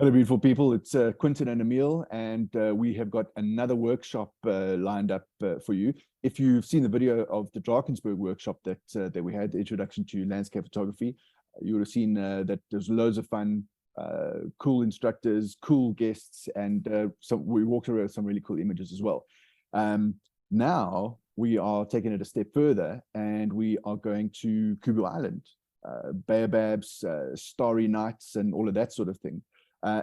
Hello, beautiful people. It's Quentin and Emil, and we have got another workshop lined up for you. If you've seen the video of the Drakensberg workshop that we had, the introduction to landscape photography, you would have seen that there's loads of fun, cool instructors, cool guests, and we walked around with some really cool images as well. Now we are taking it a step further, and we are going to Kubu Island, baobabs, starry nights, and all of that sort of thing.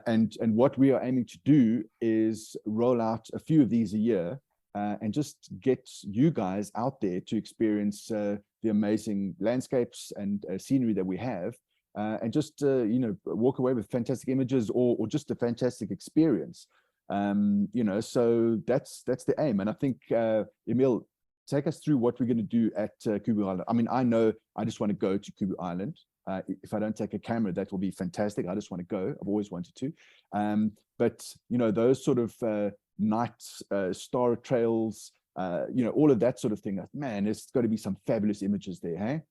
And what we are aiming to do is roll out a few of these a year and just get you guys out there to experience the amazing landscapes and scenery that we have, and just you know, walk away with fantastic images or just a fantastic experience. You know, so that's the aim. And I think Emil, take us through what we're going to do at Kubu Island. I mean, I know I just want to go to Kubu Island. If I don't take a camera, that will be fantastic. I just want to go. I've always wanted to. But, you know, those sort of night star trails, you know, all of that sort of thing, man, there's got to be some fabulous images there, hey?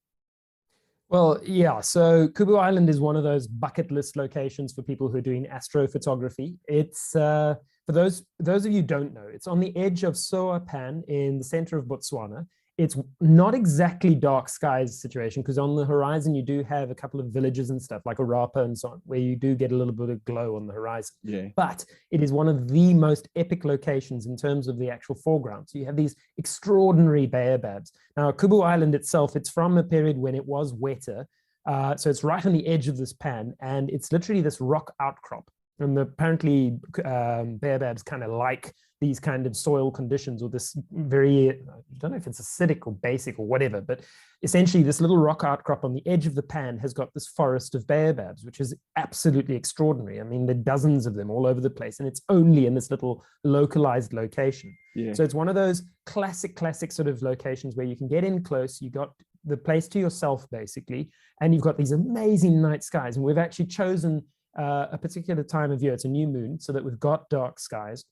Well, yeah, so Kubu Island is one of those bucket list locations for people who are doing astrophotography. It's, for those of you who don't know, it's on the edge of Soapan in the center of Botswana. It's not exactly dark skies situation, because on the horizon you do have a couple of villages and stuff like Orapa and so on, where you do get a little bit of glow on the horizon. Yeah. But it is one of the most epic locations in terms of the actual foreground. So you have these extraordinary baobabs. Now, Kubu Island itself, it's from a period when it was wetter. So it's right on the edge of this pan, and it's literally this rock outcrop. And apparently baobabs kind of like these kind of soil conditions, or this very, I don't know if it's acidic or basic or whatever, but essentially this little rock outcrop on the edge of the pan has got this forest of baobabs, which is absolutely extraordinary. I mean, there are dozens of them all over the place, and it's only in this little localized location. Yeah. So it's one of those classic sort of locations where you can get in close, you got the place to yourself basically, and you've got these amazing night skies. And we've actually chosen a particular time of year. It's a new moon, so that we've got dark skies.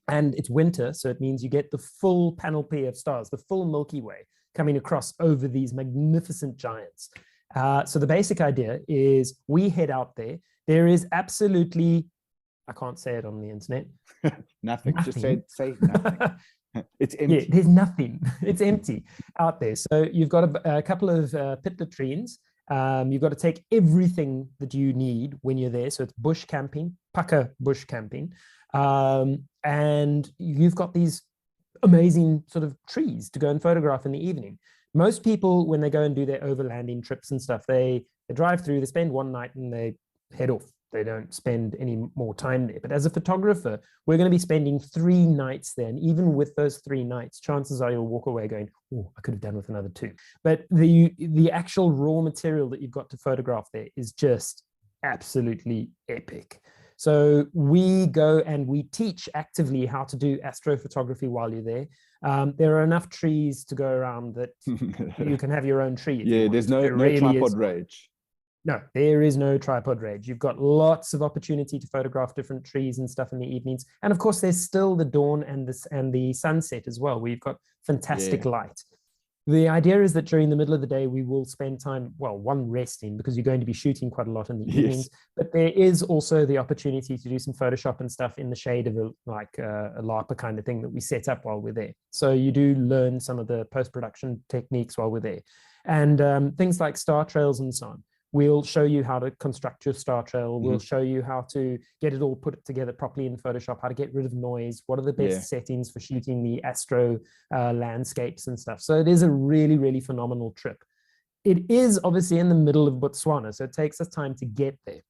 And it's winter, so it means you get the full panoply of stars, the full Milky Way coming across over these magnificent giants. So the basic idea is we head out there. There is absolutely, I can't say it on the internet. Nothing. Just say nothing. It's empty. Yeah, there's nothing. It's empty out there. So you've got a couple of pit latrines. You've got to take everything that you need when you're there. So it's bush camping, pucker bush camping. And you've got these amazing sort of trees to go and photograph in the evening. Most people, when they go and do their overlanding trips and stuff, they drive through, they spend one night and they head off. They don't spend any more time there. But as a photographer, we're going to be spending 3 nights there. And even with those 3 nights, chances are you'll walk away going, oh, I could have done with another 2. But the actual raw material that you've got to photograph there is just absolutely epic. So we go and we teach actively how to do astrophotography while you're there. There are enough trees to go around that you can have your own tree. Yeah, there's no tripod rage. No, there is no tripod rage. You've got lots of opportunity to photograph different trees and stuff in the evenings. And of course, there's still the dawn and the sunset as well, where you've got fantastic light. The idea is that during the middle of the day, we will spend time, well, one, resting, because you're going to be shooting quite a lot in the evenings, but there is also the opportunity to do some Photoshop and stuff in the shade of a LARPA kind of thing that we set up while we're there. So you do learn some of the post-production techniques while we're there. And things like star trails and so on. We'll show you how to construct your star trail. We'll show you how to get it all put together properly in Photoshop, how to get rid of noise, what are the best settings for shooting the astro landscapes and stuff. So it is a really, really phenomenal trip. It is obviously in the middle of Botswana, so it takes us time to get there.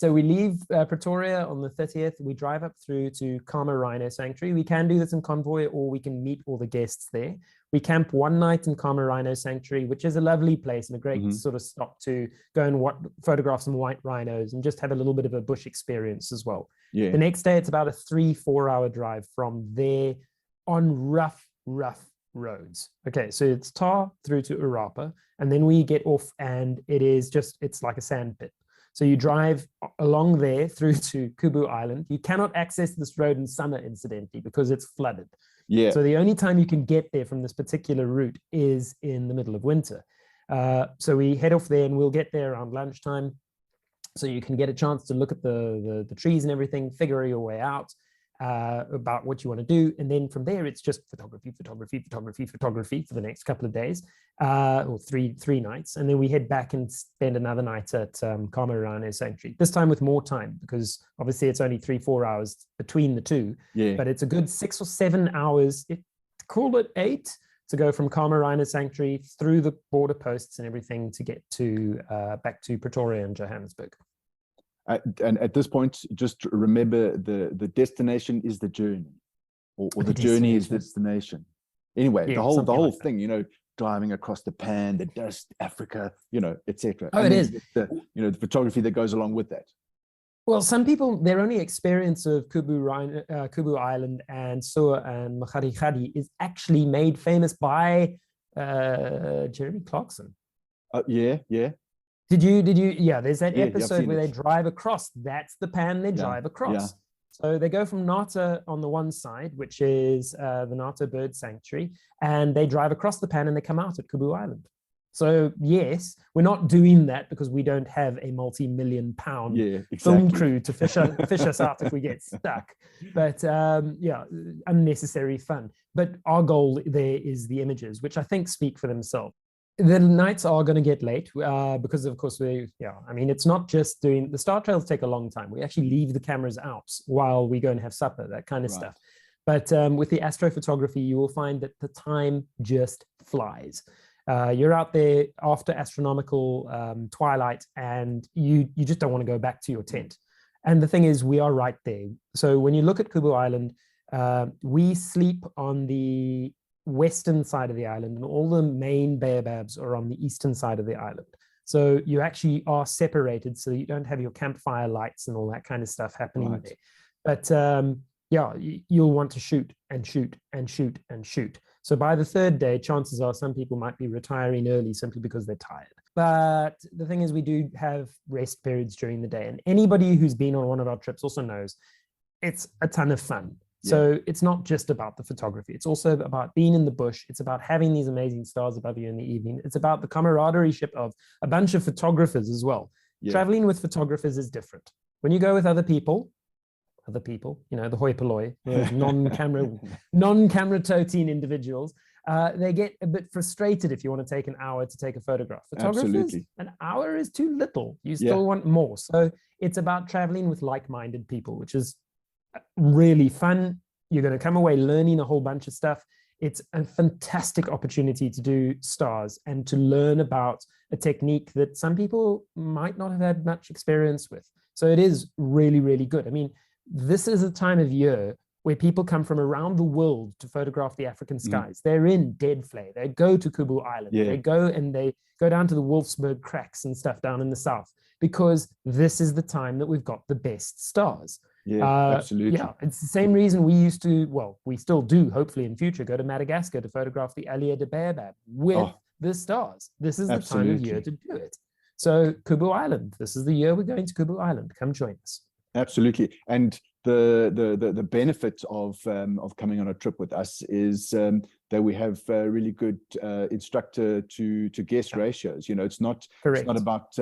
So we leave Pretoria on the 30th. We drive up through to Kama Rhino Sanctuary. We can do this in convoy, or we can meet all the guests there. We camp one night in Kama Rhino Sanctuary, which is a lovely place and a great sort of stop to go and photograph some white rhinos and just have a little bit of a bush experience as well. Yeah. The next day, it's about a 3-4 hour drive from there on rough roads. Okay, so it's tar through to Urapa, and then we get off and it's like a sand pit. So you drive along there through to Kubu Island. You cannot access this road in summer, incidentally, because it's flooded. Yeah. So the only time you can get there from this particular route is in the middle of winter. So we head off there, and we'll get there around lunchtime. So you can get a chance to look at the trees and everything, figure your way out about what you want to do. And then from there, it's just photography for the next couple of days, or three nights. And then we head back and spend another night at Kama Rhino Sanctuary, this time with more time, because obviously it's only 3-4 hours between the two. Yeah. But it's a good 6 or 7 hours, call it 8, to go from Kama Rhino Sanctuary through the border posts and everything to get to back to Pretoria and Johannesburg. And at this point, just remember the destination is the journey, or the journey is the destination. Anyway, Yeah, the whole like thing, you know, driving across the pan, the dust, Africa, you know, etc. Oh, it is. The photography that goes along with that. Well, some people, their only experience of Kubu Island and Soa and Makgadikgadi is actually made famous by Jeremy Clarkson. Yeah. Did you? Yeah, there's that Yeah, episode where they drive across. That's the pan they drive across. Yeah. So they go from Nata on the one side, which is the Nata Bird Sanctuary, and they drive across the pan and they come out at Kubu Island. So yes, we're not doing that because we don't have a multi-million-pound film crew to fish us out if we get stuck. But yeah, unnecessary fun. But our goal there is the images, which I think speak for themselves. The nights are going to get late because, of course, it's not just doing the star trails take a long time. We actually leave the cameras out while we go and have supper, that kind of stuff. But with the astrophotography, you will find that the time just flies. You're out there after astronomical twilight, and you just don't want to go back to your tent. And the thing is, we are right there. So when you look at Kubu Island, we sleep on the western side of the island, and all the main baobabs are on the eastern side of the island. So you actually are separated, so you don't have your campfire lights and all that kind of stuff happening there. But yeah, you'll want to shoot and shoot and shoot and shoot. So by the third day, chances are some people might be retiring early simply because they're tired. But the thing is, we do have rest periods during the day, and anybody who's been on one of our trips also knows it's a ton of fun. So it's not just about the photography. It's also about being in the bush. It's about having these amazing stars above you in the evening. It's about the camaraderie of a bunch of photographers as well. Traveling with photographers is different. When you go with other people, you know, the hoi polloi, non-camera toting individuals, they get a bit frustrated if you want to take an hour to take a photograph. Photographers, an hour is too little. You still want more. So it's about traveling with like-minded people, which is really fun. You're going to come away learning a whole bunch of stuff. It's a fantastic opportunity to do stars and to learn about a technique that some people might not have had much experience with. So it is really, really good. I mean, this is a time of year where people come from around the world to photograph the African skies. They're in Dead Vlei. They go to Kubu Island. They go down to the Wolfsburg cracks and stuff down in the south, because this is the time that we've got the best stars. Absolutely. Yeah, it's the same reason we used to, well, we still do, hopefully in future, go to Madagascar to photograph the Alia de Baobab with the stars. This is the time of year to do it. So Kubu Island, this is the year we're going to Kubu Island. Come join us. Absolutely. And the benefit of coming on a trip with us is that we have really good instructor to guest ratios. You know, it's not about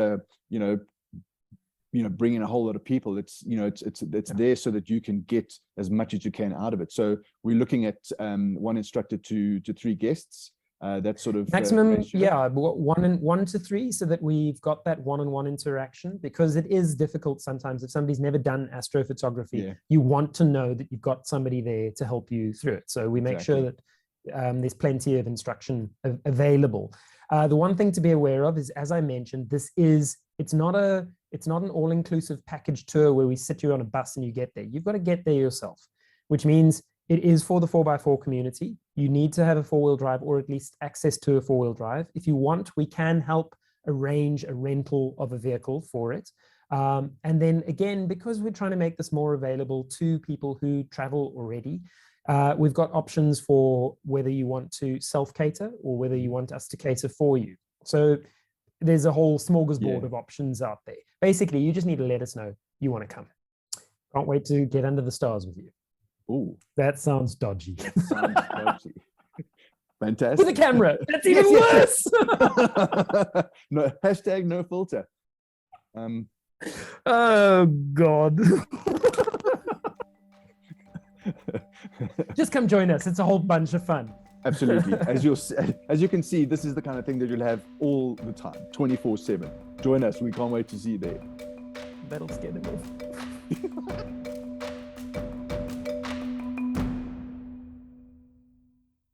bringing a whole lot of people. It's there so that you can get as much as you can out of it. So we're looking at 1 instructor to 3 guests. That sort of maximum, 1 to 3, so that we've got that one-on-one interaction, because it is difficult sometimes if somebody's never done astrophotography. You want to know that you've got somebody there to help you through it. So we make sure that there's plenty of instruction available. The one thing to be aware of is, as I mentioned, it's not a It's not an all-inclusive package tour where we sit you on a bus and you get there. You've got to get there yourself, which means it is for the 4x4 community. You need to have a 4-wheel drive or at least access to a 4-wheel drive. If you want, we can help arrange a rental of a vehicle for it. And then again, because we're trying to make this more available to people who travel already, we've got options for whether you want to self-cater or whether you want us to cater for you. So there's a whole smorgasbord of options out there. Basically, you just need to let us know you want to come. Can't wait to get under the stars with you. Oh, that sounds dodgy. Sounds dodgy. Fantastic. With a camera. That's even worse. No, hashtag no filter. Oh, God. Just come join us. It's a whole bunch of fun. Absolutely. As you can see, this is the kind of thing that you'll have all the time, 24/7. Join us. We can't wait to see you there. That'll scare them off.